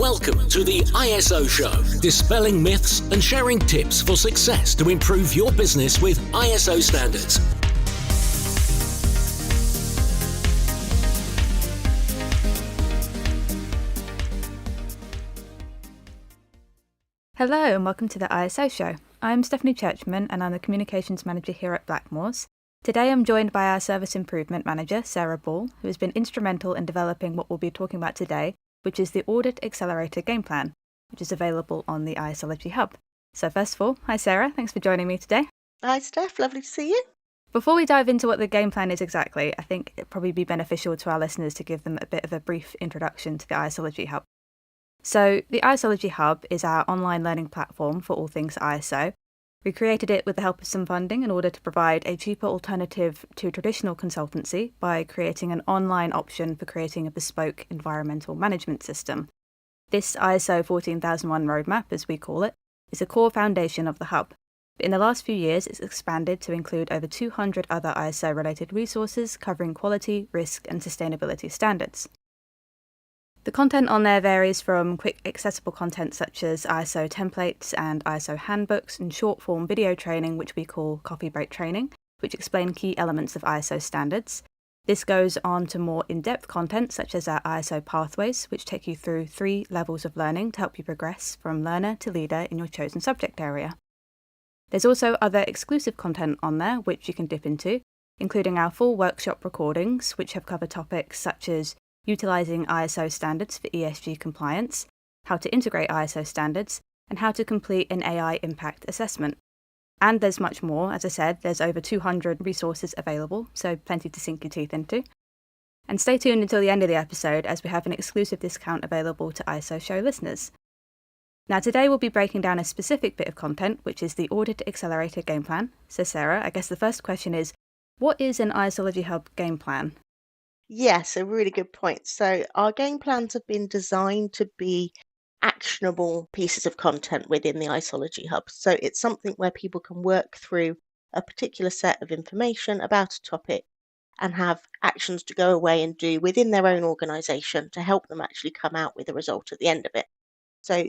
Welcome to the ISO Show, dispelling myths and sharing tips for success to improve your business with ISO standards. Hello and welcome to the ISO Show. I'm Steph Churchman and I'm the Communications Manager here at Blackmores. Today I'm joined by our Service Improvement Manager, Sarah Ball, who has been instrumental in developing what we'll be talking about today, which is the Audit Accelerator Gameplan, which is available on the ISology Hub. So first of all, hi Sarah, thanks for joining me today. Hi Steph, lovely to see you. Before we dive into what the game plan is exactly, I think it'd probably be beneficial to our listeners to give them a bit of a brief introduction to the ISology Hub. So the ISology Hub is our online learning platform for all things ISO. We created it with the help of some funding in order to provide a cheaper alternative to traditional consultancy by creating an online option for creating a bespoke environmental management system. This ISO 14001 roadmap, as we call it, is a core foundation of the Hub. But in the last few years, it's expanded to include over 200 other ISO-related resources covering quality, risk, and sustainability standards. The content on there varies from quick accessible content such as ISO templates and ISO handbooks and short-form video training, which we call coffee break training, which explain key elements of ISO standards. This goes on to more in-depth content such as our ISO pathways, which take you through 3 levels of learning to help you progress from learner to leader in your chosen subject area. There's also other exclusive content on there which you can dip into, including our full workshop recordings, which have covered topics such as utilising ISO standards for ESG compliance, how to integrate ISO standards, and how to complete an AI impact assessment. And there's much more. As I said, there's over 200 resources available, so plenty to sink your teeth into. And stay tuned until the end of the episode as we have an exclusive discount available to ISO Show listeners. Now today we'll be breaking down a specific bit of content, which is the Audit Accelerator Gameplan. So Sarah, I guess the first question is, what is an ISology Hub game plan? Yes, a really good point. So our game plans have been designed to be actionable pieces of content within the ISology Hub. So it's something where people can work through a particular set of information about a topic and have actions to go away and do within their own organisation to help them actually come out with a result at the end of it. So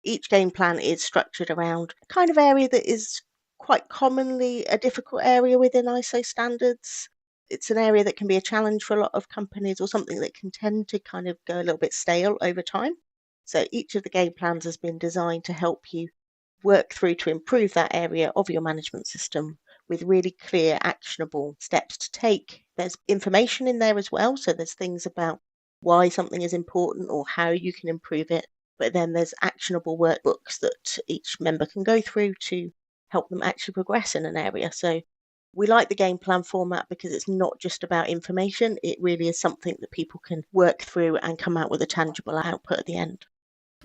each game plan is structured around a kind of area that is quite commonly a difficult area within ISO standards. It's an area that can be a challenge for a lot of companies or something that can tend to kind of go a little bit stale over time. So each of the game plans has been designed to help you work through to improve that area of your management system with really clear, actionable steps to take. There's information in there as well. So there's things about why something is important or how you can improve it. But then there's actionable workbooks that each member can go through to help them actually progress in an area. So we like the game plan format because it's not just about information. It really is something that people can work through and come out with a tangible output at the end.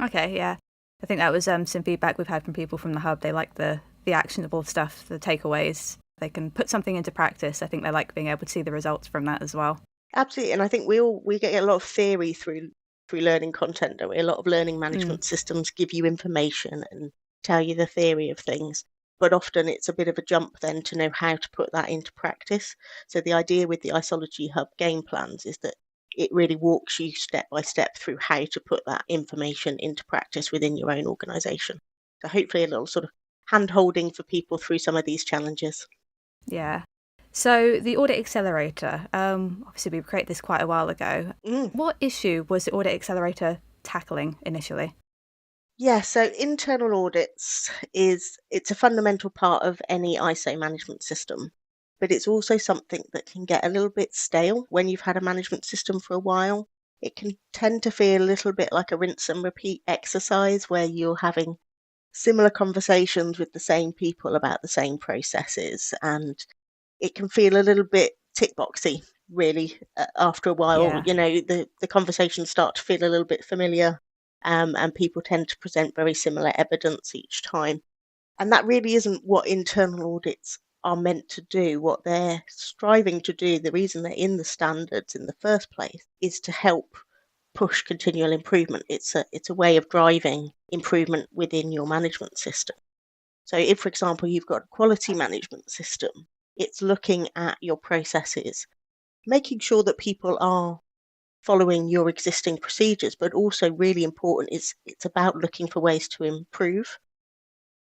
Okay, yeah. I think that was some feedback we've had from people from the Hub. They like the actionable stuff, the takeaways. They can put something into practice. I think they like being able to see the results from that as well. Absolutely. And I think we get a lot of theory through learning content, don't we? A lot of learning management systems give you information and tell you the theory of things. But often it's a bit of a jump then to know how to put that into practice. So the idea with the ISology Hub game plans is that it really walks you step by step through how to put that information into practice within your own organisation. So hopefully a little sort of hand-holding for people through some of these challenges. Yeah. So the Audit Accelerator, obviously we created this quite a while ago. What issue was the Audit Accelerator tackling initially? Yeah, so internal audits it's a fundamental part of any ISO management system, but it's also something that can get a little bit stale when you've had a management system for a while. It can tend to feel a little bit like a rinse and repeat exercise where you're having similar conversations with the same people about the same processes, and it can feel a little bit tick boxy, really, after a while. Yeah. You know, the conversations start to feel a little bit familiar. And people tend to present very similar evidence each time. And that really isn't what internal audits are meant to do. What they're striving to do, the reason they're in the standards in the first place, is to help push continual improvement. It's a way of driving improvement within your management system. So if, for example, you've got a quality management system, it's looking at your processes, making sure that people are following your existing procedures, but also really important is it's about looking for ways to improve.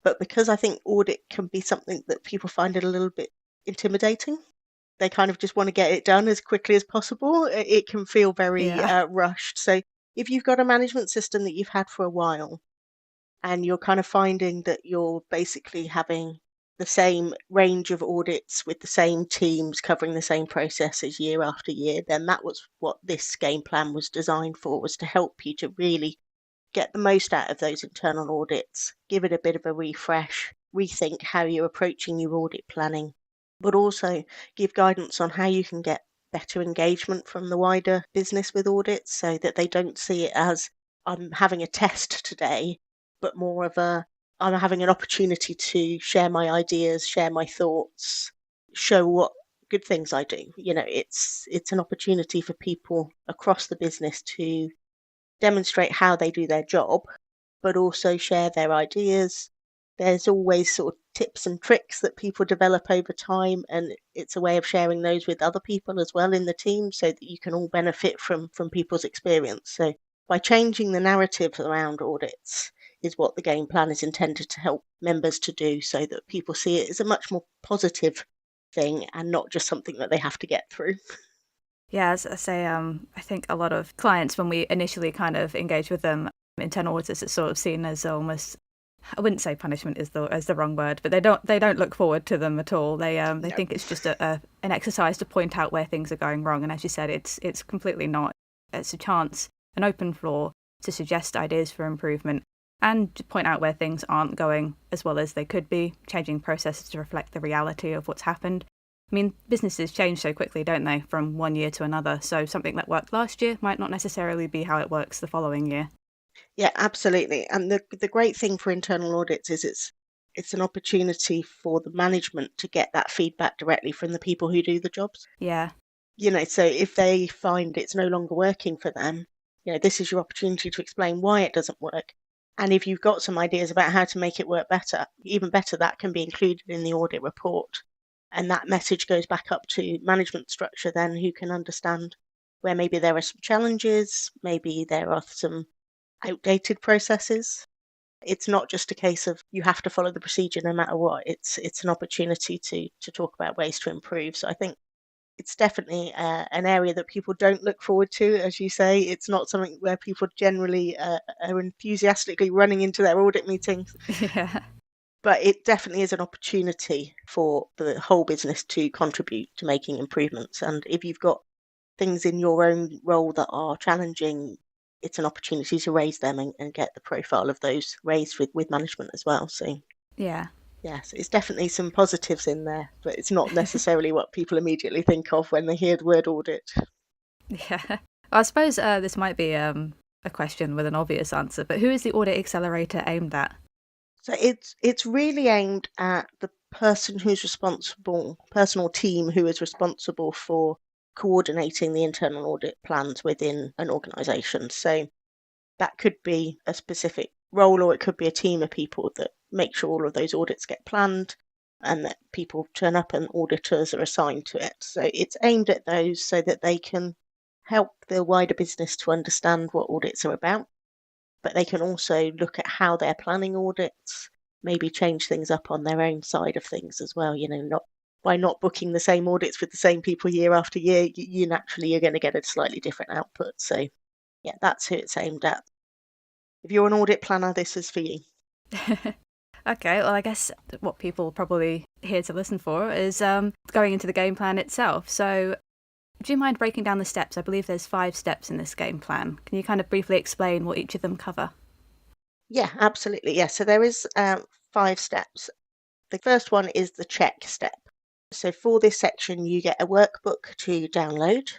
But because I think audit can be something that people find it a little bit intimidating, they kind of just want to get it done as quickly as possible. It can feel very Yeah. rushed. So if you've got a management system that you've had for a while and you're kind of finding that you're basically having the same range of audits with the same teams covering the same processes year after year, then that was what this game plan was designed for, was to help you to really get the most out of those internal audits, give it a bit of a refresh, rethink how you're approaching your audit planning, but also give guidance on how you can get better engagement from the wider business with audits so that they don't see it as I'm having a test today, but more of a I'm having an opportunity to share my ideas, share my thoughts, show what good things I do. It's an opportunity for people across the business to demonstrate how they do their job, but also share their ideas. There's always sort of tips and tricks that people develop over time, and it's a way of sharing those with other people as well in the team so that you can all benefit from people's experience. So by changing the narrative around audits is what the game plan is intended to help members to do, so that people see it as a much more positive thing and not just something that they have to get through. Yeah, as I say, I think a lot of clients, when we initially kind of engage with them, internal audits, it's sort of seen as almost, I wouldn't say punishment is the wrong word, but they don't look forward to them at all. They No. think it's just an exercise to point out where things are going wrong, and as you said, it's completely not. It's a chance, an open floor to suggest ideas for improvement and to point out where things aren't going as well as they could be, changing processes to reflect the reality of what's happened. I mean, businesses change so quickly, don't they, from one year to another? So something that worked last year might not necessarily be how it works the following year. Yeah, absolutely. And the great thing for internal audits is it's an opportunity for the management to get that feedback directly from the people who do the jobs. Yeah, So if they find it's no longer working for them, this is your opportunity to explain why it doesn't work. And if you've got some ideas about how to make it work better, even better, that can be included in the audit report. And that message goes back up to management structure then, who can understand where maybe there are some challenges, maybe there are some outdated processes. It's not just a case of you have to follow the procedure no matter what. It's an opportunity to talk about ways to improve. So I think it's definitely an area that people don't look forward to, as you say. It's not something where people generally are enthusiastically running into their audit meetings, yeah, but it definitely is an opportunity for the whole business to contribute to making improvements. And if you've got things in your own role that are challenging, it's an opportunity to raise them and get the profile of those raised with management as well. So yeah. yes, it's definitely some positives in there, but it's not necessarily what people immediately think of when they hear the word audit. Yeah. Well, I suppose this might be a question with an obvious answer, but who is the Audit Accelerator aimed at? So it's really aimed at the person who's responsible, person or team who is responsible for coordinating the internal audit plans within an organisation. So that could be a specific role, or it could be a team of people that make sure all of those audits get planned and that people turn up and auditors are assigned to it. So it's aimed at those so that they can help the wider business to understand what audits are about, but they can also look at how they're planning audits, maybe change things up on their own side of things as well. Not by not booking the same audits with the same people year after year, you naturally are going to get a slightly different output. So yeah, that's who it's aimed at. If you're an audit planner, this is for you. Okay, well, I guess what people probably here to listen for is going into the game plan itself. So do you mind breaking down the steps? I believe there's 5 steps in this game plan. Can you kind of briefly explain what each of them cover? Yeah, absolutely. Yeah, so there is 5 steps. The first one is the check step. So for this section, you get a workbook to download,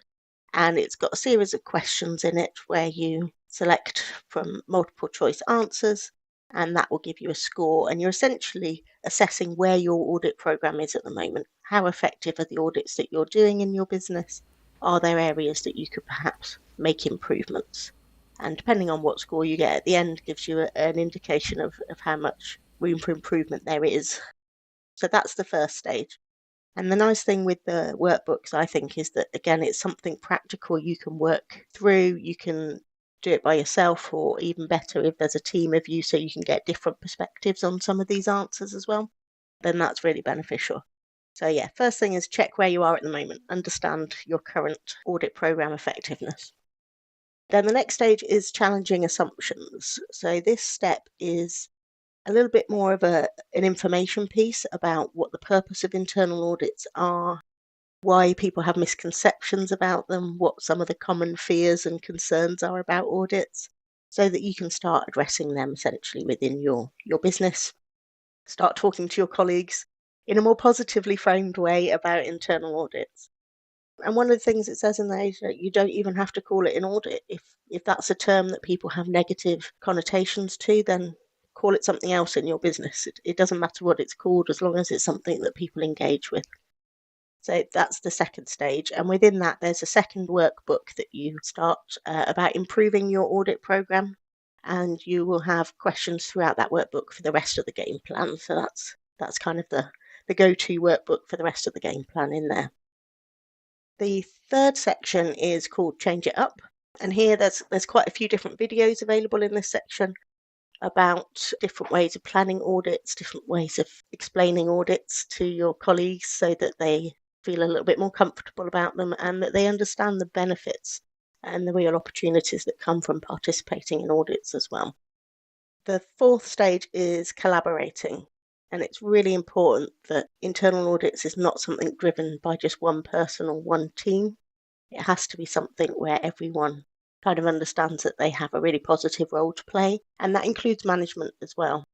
and it's got a series of questions in it where you select from multiple choice answers, and that will give you a score. And you're essentially assessing where your audit program is at the moment. How effective are the audits that you're doing in your business? Are there areas that you could perhaps make improvements? And depending on what score you get at the end, gives you an indication of how much room for improvement there is. So that's the first stage. And the nice thing with the workbooks, I think, is that, again, it's something practical you can work through. You can do it by yourself, or even better, if there's a team of you, so you can get different perspectives on some of these answers as well, then that's really beneficial. So yeah, first thing is check where you are at the moment, understand your current audit program effectiveness. Then the next stage is challenging assumptions. So this step is a little bit more of an information piece about what the purpose of internal audits are, why people have misconceptions about them, what some of the common fears and concerns are about audits, so that you can start addressing them essentially within your business. Start talking to your colleagues in a more positively framed way about internal audits. And one of the things it says in there is that you don't even have to call it an audit. If that's a term that people have negative connotations to, then call it something else in your business. It doesn't matter what it's called, as long as it's something that people engage with. So that's the second stage. And within that, there's a second workbook that you start about improving your audit program. And you will have questions throughout that workbook for the rest of the game plan. So that's kind of the go-to workbook for the rest of the game plan in there. The third section is called Change It Up. And here there's quite a few different videos available in this section about different ways of planning audits, different ways of explaining audits to your colleagues so that they feel a little bit more comfortable about them and that they understand the benefits and the real opportunities that come from participating in audits as well. The fourth stage is collaborating. And it's really important that internal audits is not something driven by just one person or one team. It has to be something where everyone kind of understands that they have a really positive role to play. And that includes management as well.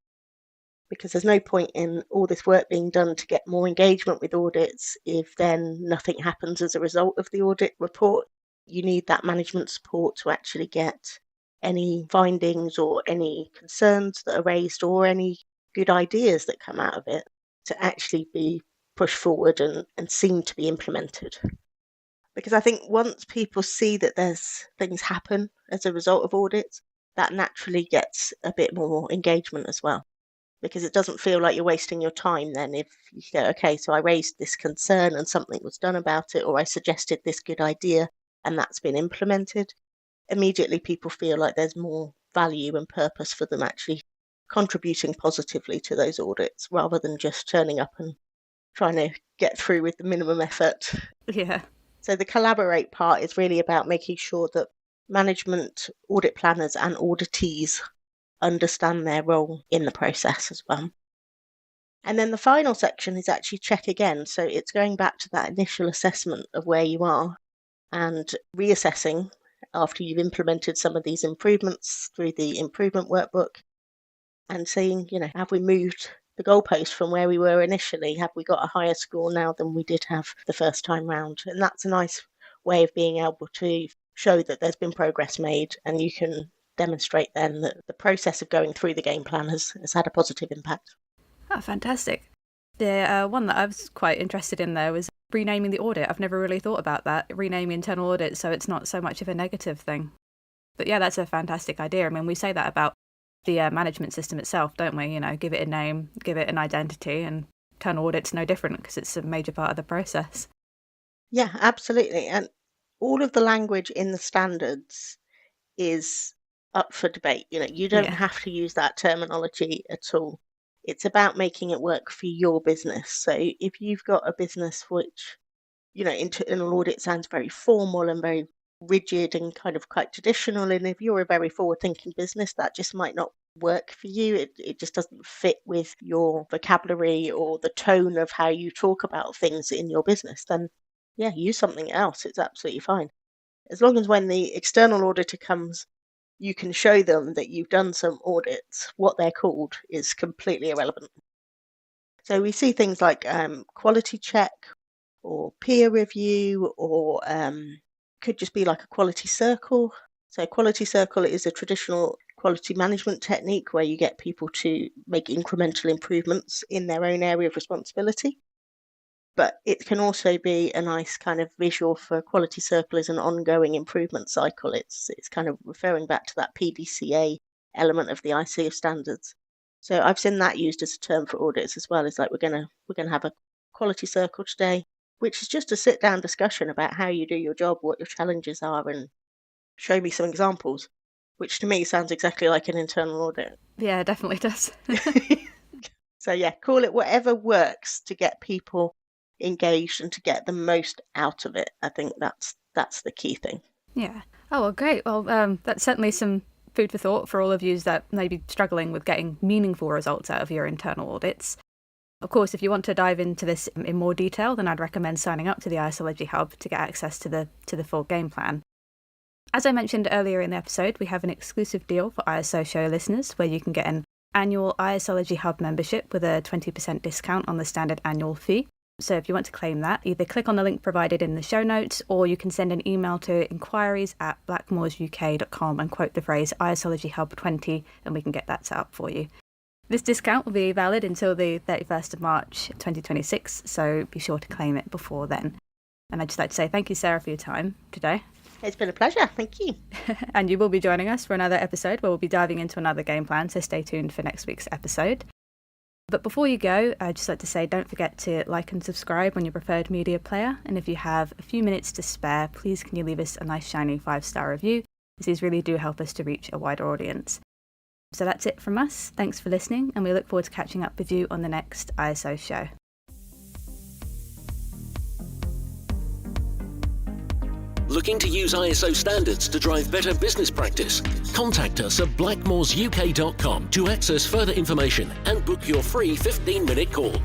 Because there's no point in all this work being done to get more engagement with audits if then nothing happens as a result of the audit report. You need that management support to actually get any findings or any concerns that are raised or any good ideas that come out of it to actually be pushed forward and seen to be implemented. Because I think once people see that there's things happen as a result of audits, that naturally gets a bit more engagement as well. Because it doesn't feel like you're wasting your time then if you go, okay, so I raised this concern and something was done about it, or I suggested this good idea and that's been implemented. Immediately people feel like there's more value and purpose for them actually contributing positively to those audits rather than just turning up and trying to get through with the minimum effort. Yeah. So the collaborate part is really about making sure that management, audit planners and auditees understand their role in the process as well. And then the final section is actually check again. So it's going back to that initial assessment of where you are and reassessing after you've implemented some of these improvements through the improvement workbook and saying, have we moved the goalpost from where we were initially? Have we got a higher score now than we did have the first time round? And that's a nice way of being able to show that there's been progress made, and you can demonstrate then that the process of going through the game plan has had a positive impact. Oh, fantastic. The one that I was quite interested in there was renaming the audit. I've never really thought about that, renaming internal audit so it's not so much of a negative thing. But yeah, that's a fantastic idea. I mean, we say that about the management system itself, don't we? Give it a name, give it an identity, and internal audit's no different because it's a major part of the process. Yeah, absolutely. And all of the language in the standards is up for debate. You don't have to use that terminology at all. It's about making it work for your business. So if you've got a business which, internal audit sounds very formal and very rigid and kind of quite traditional, and if you're a very forward-thinking business, that just might not work for you. It just doesn't fit with your vocabulary or the tone of how you talk about things in your business, then yeah, use something else. It's absolutely fine. As long as when the external auditor comes, you can show them that you've done some audits, what they're called is completely irrelevant. So we see things like quality check or peer review, or could just be like a quality circle. So quality circle is a traditional quality management technique where you get people to make incremental improvements in their own area of responsibility. But it can also be a nice kind of visual for a quality circle as an ongoing improvement cycle. It's kind of referring back to that PDCA element of the ICO standards. So I've seen that used as a term for audits as well. It's like we're gonna have a quality circle today, which is just a sit down discussion about how you do your job, what your challenges are, and show me some examples, which to me sounds exactly like an internal audit. Yeah, it definitely does. So yeah, call it whatever works to get people engaged and to get the most out of it. I think that's the key thing. Yeah. Oh, well, great. Well, that's certainly some food for thought for all of you that may be struggling with getting meaningful results out of your internal audits. Of course, if you want to dive into this in more detail, then I'd recommend signing up to the ISology Hub to get access to the full game plan. As I mentioned earlier in the episode, we have an exclusive deal for ISO Show listeners where you can get an annual ISology Hub membership with a 20% discount on the standard annual fee. So if you want to claim that, either click on the link provided in the show notes, or you can send an email to inquiries@blackmoresuk.com and quote the phrase ISology Hub 20, and we can get that set up for you. This discount will be valid until the 31st of March 2026, so be sure to claim it before then. And I'd just like to say thank you, Sarah, for your time today. It's been a pleasure. Thank you. And you will be joining us for another episode where we'll be diving into another game plan, so stay tuned for next week's episode. But before you go, I'd just like to say don't forget to like and subscribe on your preferred media player. And if you have a few minutes to spare, please can you leave us a nice shiny 5-star review, as these really do help us to reach a wider audience. So that's it from us. Thanks for listening, and we look forward to catching up with you on the next ISO show. Looking to use ISO standards to drive better business practice? Contact us at blackmoresuk.com to access further information and book your free 15-minute call.